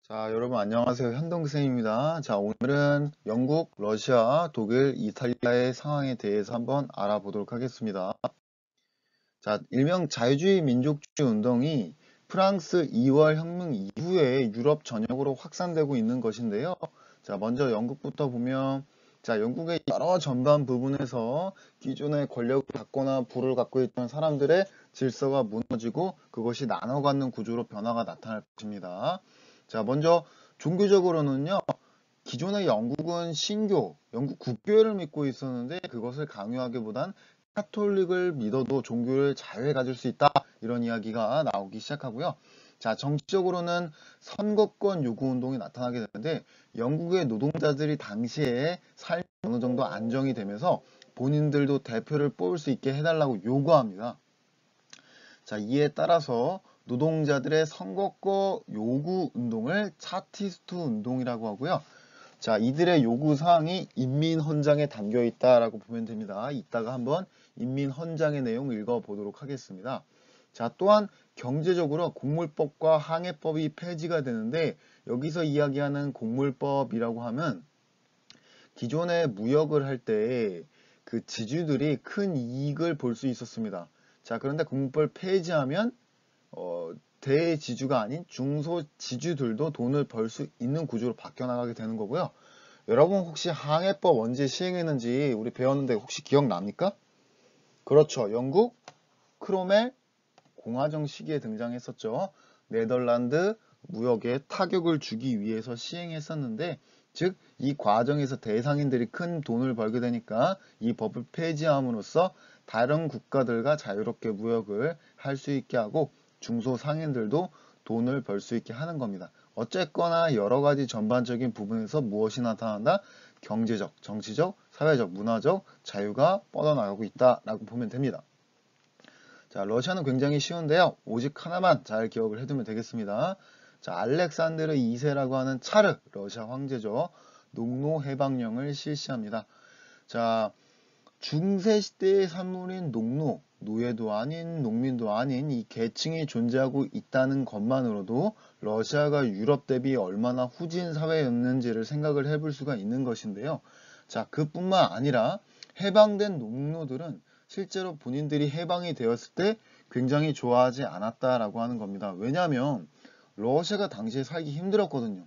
자, 여러분 안녕하세요. 현동생입니다. 자, 오늘은 영국, 러시아, 독일, 이탈리아의 상황에 대해서 한번 알아보도록 하겠습니다. 자, 일명 자유주의 민족주의 운동이 프랑스 2월 혁명 이후에 유럽 전역으로 확산되고 있는 것인데요. 자, 먼저 영국부터 보면, 자, 영국의 여러 전반 부분에서 기존의 권력을 갖거나 부를 갖고 있던 사람들의 질서가 무너지고 그것이 나눠 갖는 구조로 변화가 나타날 것입니다. 자, 먼저 종교적으로는요, 기존의 영국은 신교, 영국 국교를 믿고 있었는데 그것을 강요하기보단 카톨릭을 믿어도 종교를 자유에 가질 수 있다. 이런 이야기가 나오기 시작하고요. 자, 정치적으로는 선거권 요구 운동이 나타나게 되는데 영국의 노동자들이 당시에 삶이 어느 정도 안정이 되면서 본인들도 대표를 뽑을 수 있게 해달라고 요구합니다. 자, 이에 따라서 노동자들의 선거권 요구 운동을 차티스트 운동이라고 하고요. 자, 이들의 요구사항이 인민헌장에 담겨 있다라고 보면 됩니다. 이따가 한번 인민헌장의 내용 읽어보도록 하겠습니다. 자, 또한 경제적으로 곡물법과 항해법이 폐지가 되는데 여기서 이야기하는 곡물법이라고 하면 기존에 무역을 할 때 그 지주들이 큰 이익을 볼 수 있었습니다. 자, 그런데 곡물법을 폐지하면 대지주가 아닌 중소지주들도 돈을 벌 수 있는 구조로 바뀌어 나가게 되는 거고요. 여러분 혹시 항해법 언제 시행했는지 우리 배웠는데 혹시 기억납니까? 그렇죠. 영국 크롬웰 공화정 시기에 등장했었죠. 네덜란드 무역에 타격을 주기 위해서 시행했었는데 즉 이 과정에서 대상인들이 큰 돈을 벌게 되니까 이 법을 폐지함으로써 다른 국가들과 자유롭게 무역을 할 수 있게 하고 중소상인들도 돈을 벌 수 있게 하는 겁니다. 어쨌거나 여러 가지 전반적인 부분에서 무엇이 나타난다? 경제적, 정치적, 사회적, 문화적 자유가 뻗어나가고 있다라고 보면 됩니다. 자, 러시아는 굉장히 쉬운데요. 오직 하나만 잘 기억을 해두면 되겠습니다. 자, 알렉산드르 2세라고 하는 차르, 러시아 황제죠. 농노 해방령을 실시합니다. 자, 중세 시대의 산물인 농노, 노예도 아닌 농민도 아닌 이 계층이 존재하고 있다는 것만으로도 러시아가 유럽 대비 얼마나 후진 사회였는지를 생각을 해볼 수가 있는 것인데요. 자, 그뿐만 아니라 해방된 농노들은 실제로 본인들이 해방이 되었을 때 굉장히 좋아하지 않았다라고 하는 겁니다. 왜냐하면 러시아가 당시에 살기 힘들었거든요.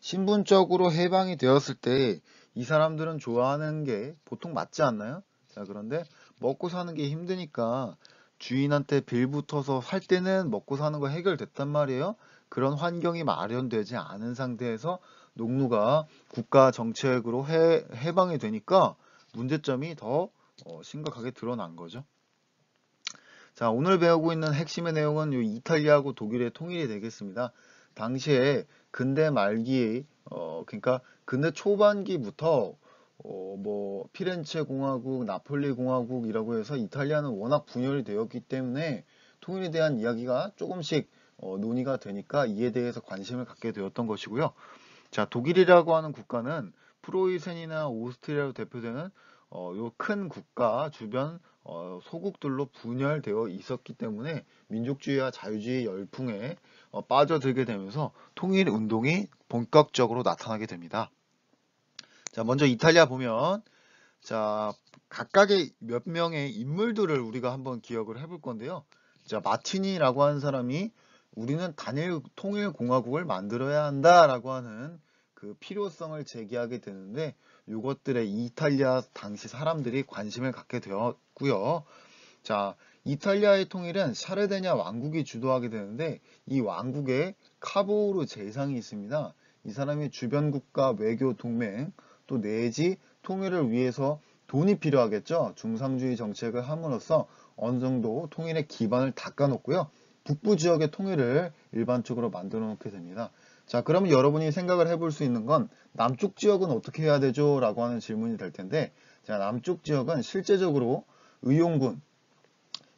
신분적으로 해방이 되었을 때 이 사람들은 좋아하는 게 보통 맞지 않나요? 자, 그런데 먹고 사는 게 힘드니까 주인한테 빌붙어서 살 때는 먹고 사는 거 해결됐단 말이에요. 그런 환경이 마련되지 않은 상태에서 농노가 국가 정책으로 해방이 되니까 문제점이 더 심각하게 드러난 거죠. 자, 오늘 배우고 있는 핵심의 내용은 요 이탈리아하고 독일의 통일이 되겠습니다. 당시에 근대 말기, 그러니까 근대 초반기부터 뭐 피렌체 공화국, 나폴리 공화국이라고 해서 이탈리아는 워낙 분열이 되었기 때문에 통일에 대한 이야기가 조금씩 논의가 되니까 이에 대해서 관심을 갖게 되었던 것이고요. 자, 독일이라고 하는 국가는 프로이센이나 오스트리아로 대표되는 요 큰 국가 주변 소국들로 분열되어 있었기 때문에 민족주의와 자유주의 열풍에 빠져들게 되면서 통일 운동이 본격적으로 나타나게 됩니다. 자, 먼저 이탈리아 보면 자, 각각의 몇 명의 인물들을 우리가 한번 기억을 해볼 건데요. 자, 마티니라고 하는 사람이 우리는 단일 통일 공화국을 만들어야 한다라고 하는 그 필요성을 제기하게 되는데 이것들에 이탈리아 당시 사람들이 관심을 갖게 되었고요. 자, 이탈리아의 통일은 샤르데냐 왕국이 주도하게 되는데 이 왕국에 카보우르 제상이 있습니다. 이 사람이 주변 국가 외교 동맹 또 내지 통일을 위해서 돈이 필요하겠죠. 중상주의 정책을 함으로써 어느 정도 통일의 기반을 닦아놓고요. 북부 지역의 통일을 일반적으로 만들어 놓게 됩니다. 자, 그러면 여러분이 생각을 해볼 수 있는 건 남쪽 지역은 어떻게 해야 되죠? 라고 하는 질문이 될 텐데, 자, 남쪽 지역은 실제적으로 의용군,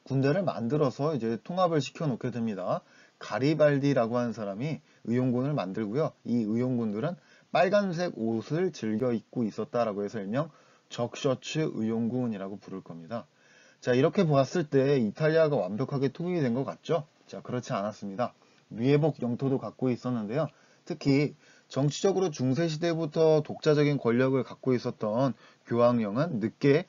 군대를 만들어서 이제 통합을 시켜 놓게 됩니다. 가리발디라고 하는 사람이 의용군을 만들고요. 이 의용군들은 빨간색 옷을 즐겨 입고 있었다라고 해서 일명 적셔츠 의용군이라고 부를 겁니다. 자, 이렇게 보았을 때 이탈리아가 완벽하게 통일이 된 것 같죠? 자, 그렇지 않았습니다. 미회복 영토도 갖고 있었는데요. 특히 정치적으로 중세시대부터 독자적인 권력을 갖고 있었던 교황령은 늦게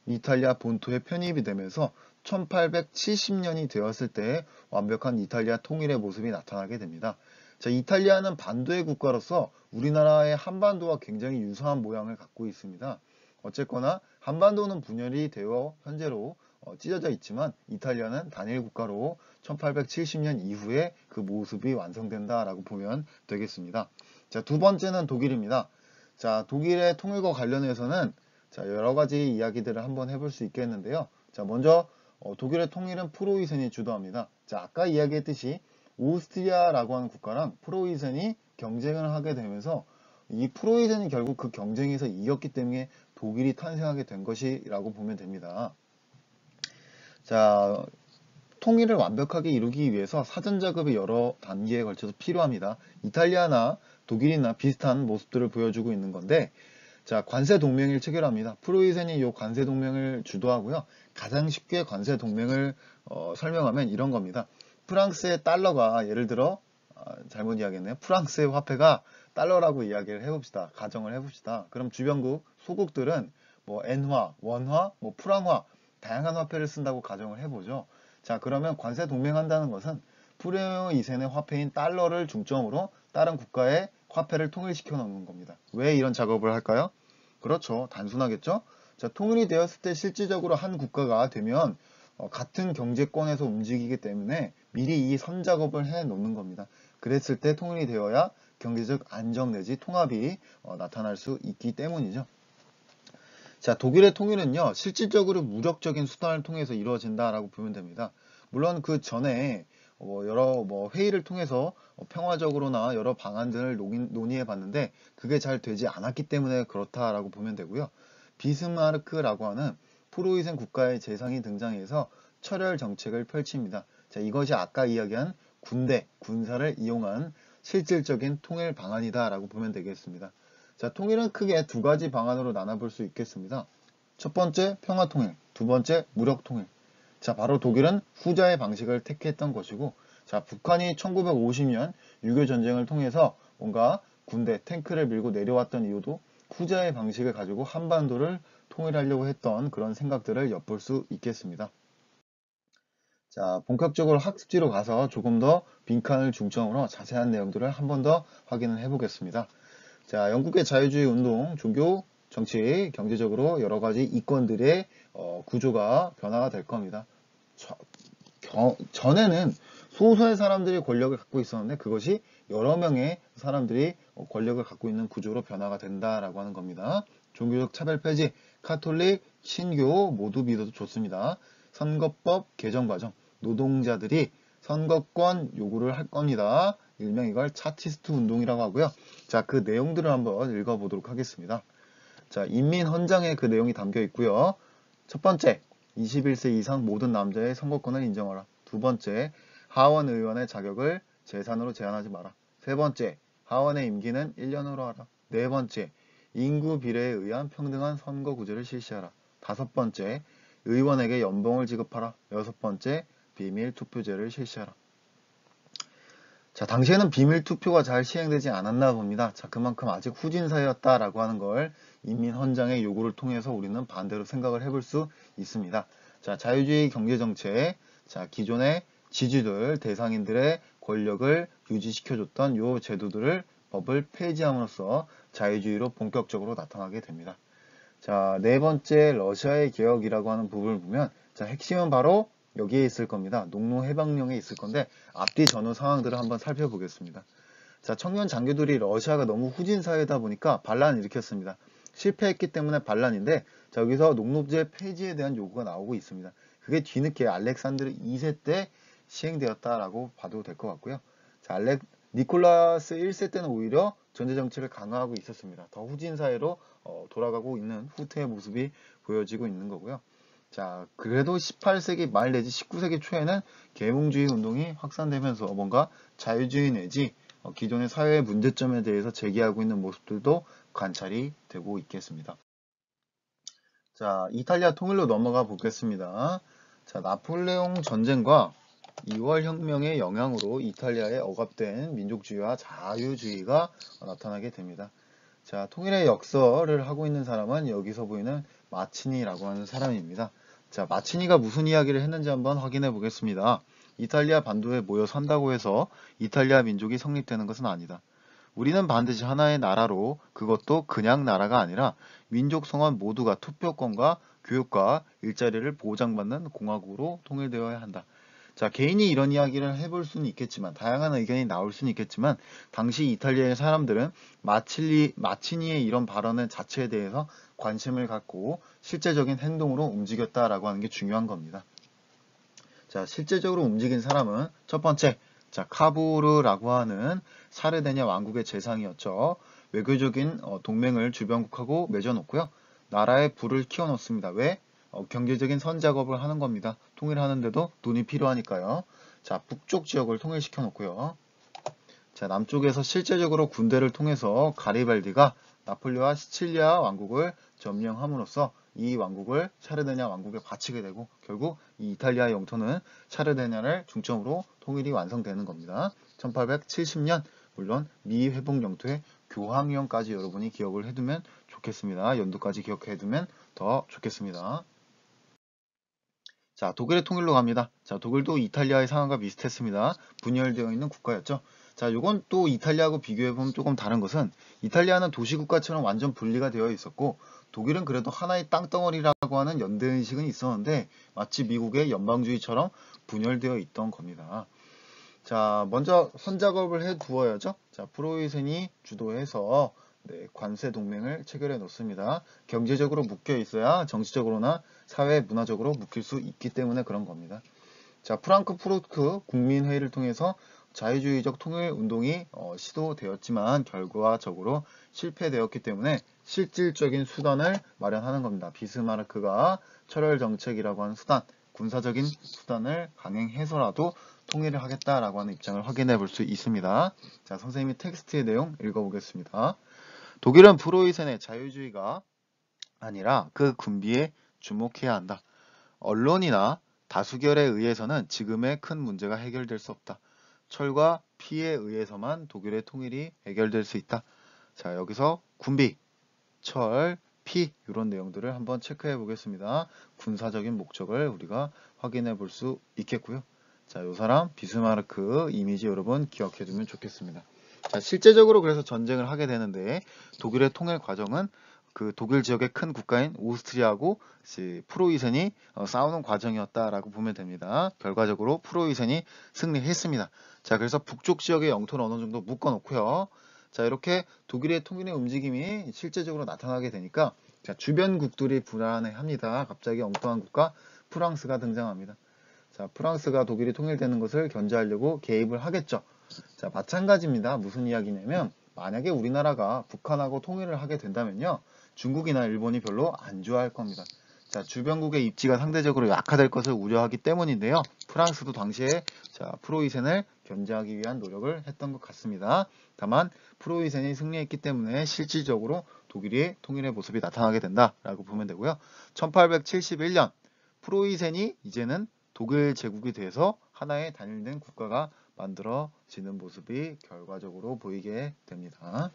이탈리아 본토에 편입이 되면서 1870년이 되었을 때 완벽한 이탈리아 통일의 모습이 나타나게 됩니다. 자, 이탈리아는 반도의 국가로서 우리나라의 한반도와 굉장히 유사한 모양을 갖고 있습니다. 어쨌거나 한반도는 분열이 되어 현재로 찢어져 있지만 이탈리아는 단일 국가로 1870년 이후에 그 모습이 완성된다라고 보면 되겠습니다. 자, 두 번째는 독일입니다. 자, 독일의 통일과 관련해서는 자, 여러 가지 이야기들을 한번 해볼 수 있겠는데요. 자, 먼저 독일의 통일은 프로이센이 주도합니다. 자, 아까 이야기했듯이 오스트리아라고 하는 국가랑 프로이센이 경쟁을 하게 되면서 이 프로이센이 결국 그 경쟁에서 이겼기 때문에 독일이 탄생하게 된 것이라고 보면 됩니다. 자, 통일을 완벽하게 이루기 위해서 사전 작업이 여러 단계에 걸쳐서 필요합니다. 이탈리아나 독일이나 비슷한 모습들을 보여주고 있는 건데, 자, 관세 동맹을 체결합니다. 프로이센이 이 관세 동맹을 주도하고요. 가장 쉽게 관세 동맹을 설명하면 이런 겁니다. 프랑스의 달러가 예를 들어 잘못 이야기했네요. 프랑스의 화폐가 달러라고 이야기를 해봅시다. 가정을 해봅시다. 그럼 주변국 소국들은 뭐 엔화, 원화, 뭐 프랑화 다양한 화폐를 쓴다고 가정을 해보죠. 자, 그러면 관세 동맹한다는 것은 프로이센의 화폐인 달러를 중점으로 다른 국가의 화폐를 통일시켜 놓는 겁니다. 왜 이런 작업을 할까요? 그렇죠. 단순하겠죠? 자, 통일이 되었을 때 실질적으로 한 국가가 되면 같은 경제권에서 움직이기 때문에 미리 이 선 작업을 해 놓는 겁니다. 그랬을 때 통일이 되어야 경제적 안정 내지 통합이 나타날 수 있기 때문이죠. 자, 독일의 통일은요, 실질적으로 무력적인 수단을 통해서 이루어진다라고 보면 됩니다. 물론 그 전에 여러 회의를 통해서 평화적으로나 여러 방안들을 논의해 봤는데 그게 잘 되지 않았기 때문에 그렇다라고 보면 되고요. 비스마르크라고 하는 프로이센 국가의 재상이 등장해서 철혈 정책을 펼칩니다. 자, 이것이 아까 이야기한 군사를 이용한 실질적인 통일 방안이다라고 보면 되겠습니다. 자, 통일은 크게 두 가지 방안으로 나눠볼 수 있겠습니다. 첫 번째, 평화통일. 두 번째, 무력통일. 자, 바로 독일은 후자의 방식을 택했던 것이고, 자, 북한이 1950년 6.25 전쟁을 통해서 뭔가 군대, 탱크를 밀고 내려왔던 이유도 후자의 방식을 가지고 한반도를 통일하려고 했던 그런 생각들을 엿볼 수 있겠습니다. 자, 본격적으로 학습지로 가서 조금 더 빈칸을 중점으로 자세한 내용들을 한 번 더 확인을 해보겠습니다. 자, 영국의 자유주의 운동, 종교, 정치, 경제적으로 여러 가지 이권들의 구조가 변화가 될 겁니다. 전에는 소수의 사람들이 권력을 갖고 있었는데 그것이 여러 명의 사람들이 권력을 갖고 있는 구조로 변화가 된다라고 하는 겁니다. 종교적 차별 폐지, 카톨릭, 신교 모두 믿어도 좋습니다. 선거법 개정 과정, 노동자들이 선거권 요구를 할 겁니다. 일명 이걸 차티스트 운동이라고 하고요. 자, 그 내용들을 한번 읽어보도록 하겠습니다. 자, 인민헌장에 그 내용이 담겨 있고요. 첫 번째, 21세 이상 모든 남자의 선거권을 인정하라. 두 번째, 하원 의원의 자격을 재산으로 제한하지 마라. 세 번째, 하원의 임기는 1년으로 하라. 네 번째, 인구 비례에 의한 평등한 선거구제를 실시하라. 다섯 번째, 의원에게 연봉을 지급하라. 여섯 번째, 비밀 투표제를 실시하라. 자, 당시에는 비밀 투표가 잘 시행되지 않았나 봅니다. 자, 그만큼 아직 후진 사회였다라고 하는 걸 인민헌장의 요구를 통해서 우리는 반대로 생각을 해볼 수 있습니다. 자, 자유주의 경제정책, 자, 기존의 지주들, 대상인들의 권력을 유지시켜줬던 요 제도들을 법을 폐지함으로써 자유주의로 본격적으로 나타나게 됩니다. 자, 네 번째 러시아의 개혁이라고 하는 부분을 보면 자, 핵심은 바로 여기에 있을 겁니다. 농노해방령에 있을 건데 앞뒤 전후 상황들을 한번 살펴보겠습니다. 자, 청년 장교들이 러시아가 너무 후진 사회다 보니까 반란을 일으켰습니다. 실패했기 때문에 반란인데 자, 여기서 농노제 폐지에 대한 요구가 나오고 있습니다. 그게 뒤늦게 알렉산드르 2세 때 시행되었다라고 봐도 될 것 같고요. 자, 니콜라스 1세 때는 오히려 전제정책을 강화하고 있었습니다. 더 후진 사회로 돌아가고 있는 후퇴의 모습이 보여지고 있는 거고요. 자, 그래도 18세기 말 내지 19세기 초에는 계몽주의 운동이 확산되면서 뭔가 자유주의 내지 기존의 사회의 문제점에 대해서 제기하고 있는 모습들도 관찰이 되고 있겠습니다. 자, 이탈리아 통일로 넘어가 보겠습니다. 자, 나폴레옹 전쟁과 2월 혁명의 영향으로 이탈리아에 억압된 민족주의와 자유주의가 나타나게 됩니다. 자, 통일의 역설을 하고 있는 사람은 여기서 보이는 마치니라고 하는 사람입니다. 자, 마치니가 무슨 이야기를 했는지 한번 확인해 보겠습니다. 이탈리아 반도에 모여 산다고 해서 이탈리아 민족이 성립되는 것은 아니다. 우리는 반드시 하나의 나라로, 그것도 그냥 나라가 아니라 민족 성원 모두가 투표권과 교육과 일자리를 보장받는 공화국으로 통일되어야 한다. 자, 개인이 이런 이야기를 해볼 수는 있겠지만, 다양한 의견이 나올 수는 있겠지만, 당시 이탈리아의 사람들은 마치니의 이런 발언의 자체에 대해서 관심을 갖고 실제적인 행동으로 움직였다라고 하는 게 중요한 겁니다. 자, 실제적으로 움직인 사람은 첫 번째, 자, 카부르라고 하는 사르데냐 왕국의 재상이었죠. 외교적인 동맹을 주변국하고 맺어놓고요. 나라에 불을 키워놓습니다. 왜? 경제적인 선 작업을 하는 겁니다. 통일하는데도 돈이 필요하니까요. 자, 북쪽 지역을 통일시켜 놓고요. 자, 남쪽에서 실제적으로 군대를 통해서 가리발디가 나폴레와 시칠리아 왕국을 점령함으로써 이 왕국을 샤르데냐 왕국에 바치게 되고 결국 이 이탈리아 영토는 샤르데냐를 중점으로 통일이 완성되는 겁니다. 1870년 물론 미 회복 영토의 교황령까지 여러분이 기억을 해두면 좋겠습니다. 연도까지 기억해두면 더 좋겠습니다. 자, 독일의 통일로 갑니다. 자, 독일도 이탈리아의 상황과 비슷했습니다. 분열되어 있는 국가였죠. 자, 요건 또 이탈리아하고 비교해보면 조금 다른 것은 이탈리아는 도시국가처럼 완전 분리가 되어 있었고 독일은 그래도 하나의 땅덩어리라고 하는 연대의식은 있었는데 마치 미국의 연방주의처럼 분열되어 있던 겁니다. 자, 먼저 선작업을 해 두어야죠. 자, 프로이센이 주도해서 관세 동맹을 체결해 놓습니다. 경제적으로 묶여 있어야 정치적으로나 사회 문화적으로 묶일 수 있기 때문에 그런 겁니다. 자, 프랑크푸르트 국민회의를 통해서 자유주의적 통일 운동이 시도되었지만 결과적으로 실패되었기 때문에 실질적인 수단을 마련하는 겁니다. 비스마르크가 철월 정책이라고 하는 수단, 군사적인 수단을 강행해서라도 통일을 하겠다라고 하는 입장을 확인해 볼 수 있습니다. 자, 선생님이 텍스트의 내용 읽어보겠습니다. 독일은 프로이센의 자유주의가 아니라 그 군비에 주목해야 한다. 언론이나 다수결에 의해서는 지금의 큰 문제가 해결될 수 없다. 철과 피에 의해서만 독일의 통일이 해결될 수 있다. 자, 여기서 군비, 철, 피 이런 내용들을 한번 체크해 보겠습니다. 군사적인 목적을 우리가 확인해 볼 수 있겠고요. 자, 이 사람 비스마르크 이미지 여러분 기억해 두면 좋겠습니다. 자, 실제적으로 그래서 전쟁을 하게 되는데 독일의 통일 과정은 그 독일 지역의 큰 국가인 오스트리아하고 프로이센이 싸우는 과정이었다라고 보면 됩니다. 결과적으로 프로이센이 승리했습니다. 자, 그래서 북쪽 지역의 영토를 어느 정도 묶어 놓고요. 자, 이렇게 독일의 통일의 움직임이 실제적으로 나타나게 되니까 자, 주변국들이 불안해합니다. 갑자기 엉뚱한 국가 프랑스가 등장합니다. 자, 프랑스가 독일이 통일되는 것을 견제하려고 개입을 하겠죠. 자, 마찬가지입니다. 무슨 이야기냐면 만약에 우리나라가 북한하고 통일을 하게 된다면요. 중국이나 일본이 별로 안 좋아할 겁니다. 자, 주변국의 입지가 상대적으로 약화될 것을 우려하기 때문인데요. 프랑스도 당시에 자, 프로이센을 견제하기 위한 노력을 했던 것 같습니다. 다만 프로이센이 승리했기 때문에 실질적으로 독일이 통일의 모습이 나타나게 된다라고 보면 되고요. 1871년 프로이센이 이제는 독일 제국이 돼서 하나의 단일된 국가가 만들어지는 모습이 결과적으로 보이게 됩니다.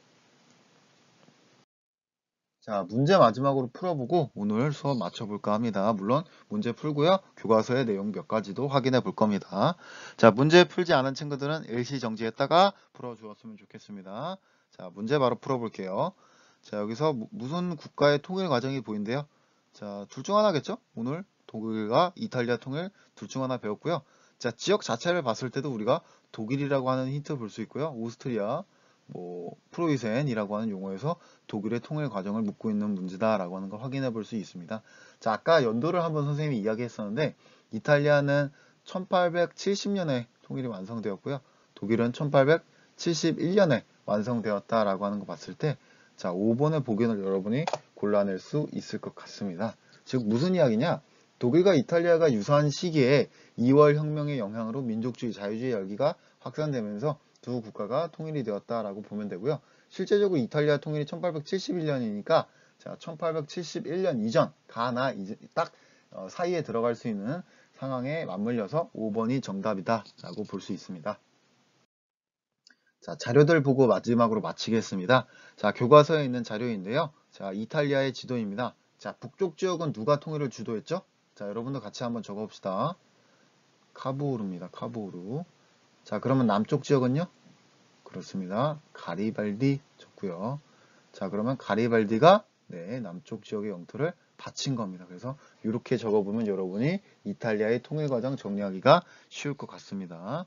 자, 문제 마지막으로 풀어보고 오늘 수업 맞춰볼까 합니다. 물론 문제 풀고요. 교과서의 내용 몇 가지도 확인해 볼 겁니다. 자, 문제 풀지 않은 친구들은 일시정지했다가 풀어주었으면 좋겠습니다. 자, 문제 바로 풀어볼게요. 자, 여기서 무슨 국가의 통일 과정이 보인대요? 자, 둘 중 하나겠죠? 오늘 독일과 이탈리아 통일 둘 중 하나 배웠고요. 자, 지역 자체를 봤을 때도 우리가 독일이라고 하는 힌트 볼 수 있고요. 오스트리아, 프로이센이라고 하는 용어에서 독일의 통일 과정을 묻고 있는 문제다라고 하는 걸 확인해 볼 수 있습니다. 자, 아까 연도를 한번 선생님이 이야기했었는데 이탈리아는 1870년에 통일이 완성되었고요. 독일은 1871년에 완성되었다라고 하는 거 봤을 때 자, 5번의 보기를 여러분이 골라낼 수 있을 것 같습니다. 즉 무슨 이야기냐? 독일과 이탈리아가 유사한 시기에 2월 혁명의 영향으로 민족주의, 자유주의 열기가 확산되면서 두 국가가 통일이 되었다라고 보면 되고요. 실제적으로 이탈리아 통일이 1871년이니까 자, 1871년 이전 가나 이제 딱 사이에 들어갈 수 있는 상황에 맞물려서 5번이 정답이다 라고 볼 수 있습니다. 자, 자료들 보고 마지막으로 마치겠습니다. 자, 교과서에 있는 자료인데요. 자, 이탈리아의 지도입니다. 자, 북쪽 지역은 누가 통일을 주도했죠? 자, 여러분도 같이 한번 적어봅시다. 카부오르입니다. 카부오르. 자, 그러면 남쪽 지역은요? 그렇습니다. 가리발디 적고요. 자, 그러면 가리발디가 네, 남쪽 지역의 영토를 바친 겁니다. 그래서 이렇게 적어보면 여러분이 이탈리아의 통일 과정 정리하기가 쉬울 것 같습니다.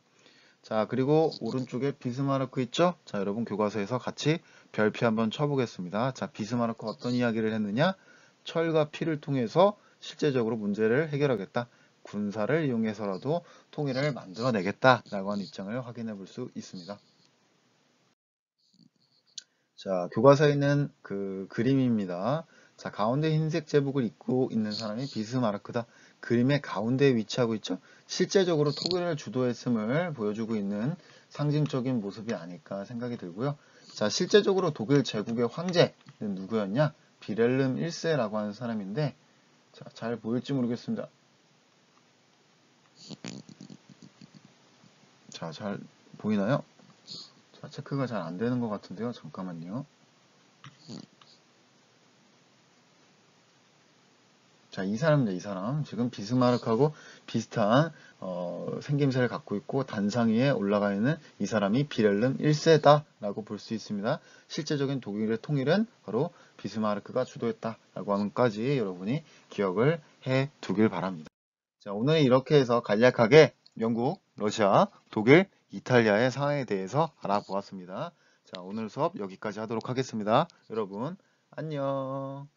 자, 그리고 오른쪽에 비스마르크 있죠? 자, 여러분 교과서에서 같이 별표 한번 쳐보겠습니다. 자, 비스마르크가 어떤 이야기를 했느냐? 철과 피를 통해서 실제적으로 문제를 해결하겠다. 군사를 이용해서라도 통일을 만들어내겠다라고 하는 입장을 확인해 볼 수 있습니다. 자, 교과서에 있는 그 그림입니다. 자, 가운데 흰색 제복을 입고 있는 사람이 비스마르크다. 그림의 가운데에 위치하고 있죠. 실제적으로 통일을 주도했음을 보여주고 있는 상징적인 모습이 아닐까 생각이 들고요. 자, 실제적으로 독일 제국의 황제는 누구였냐? 비렐름 1세라고 하는 사람인데, 자, 잘 보일지 모르겠습니다. 자, 잘 보이나요? 자, 체크가 잘 안 되는 것 같은데요. 잠깐만요. 자, 이 사람입니다. 이 사람. 지금 비스마르크하고 비슷한 생김새를 갖고 있고 단상 위에 올라가 있는 이 사람이 비렐름 1세다라고 볼 수 있습니다. 실제적인 독일의 통일은 바로 비스마르크가 주도했다라고 하는까지 여러분이 기억을 해 두길 바랍니다. 자, 오늘 이렇게 해서 간략하게 영국, 러시아, 독일, 이탈리아의 상황에 대해서 알아보았습니다. 자, 오늘 수업 여기까지 하도록 하겠습니다. 여러분, 안녕.